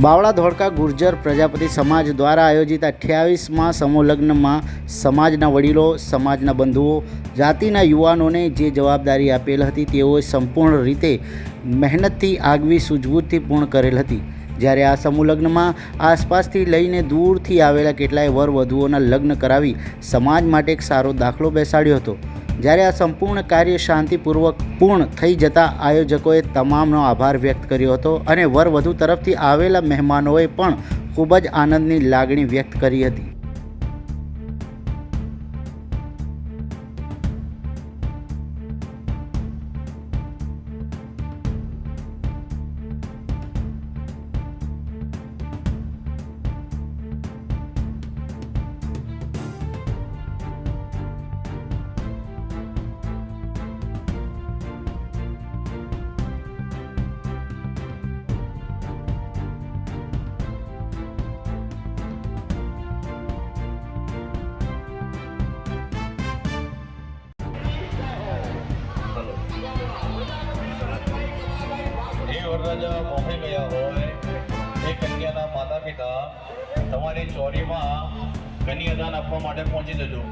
બાવળા ધોળકા ગુર્જર પ્રજાપતિ સમાજ દ્વારા આયોજિત 28મા સમૂહ લગ્નમાં સમાજના વડીલો, સમાજના બંધુઓ, જાતિના યુવાનોને જે જવાબદારી આપેલ હતી તેઓએ સંપૂર્ણ રીતે મહેનતથી આગવી સૂઝબૂછથી પૂર્ણ કરેલ હતી। જ્યારે આ સમૂહ લગ્નમાં આસપાસથી લઈને દૂરથી આવેલા કેટલાય વર વધુઓના લગ્ન કરાવી સમાજ માટે એક સારો દાખલો બેસાડ્યો હતો। જ્યારે આ સંપૂર્ણ કાર્ય શાંતિપૂર્વક પૂર્ણ થઈ જતાં આયોજકોએ તમામનો આભાર વ્યક્ત કર્યો હતો અને વર વધુ તરફથી આવેલા મહેમાનોએ પણ ખૂબ જ આનંદની લાગણી વ્યક્ત કરી હતી। વરરાજા મોકલી ગયા હોય એ કન્યાના માતા પિતા તમારી ચોરીમાં કન્યાદાન આપવા માટે પહોંચી જજો।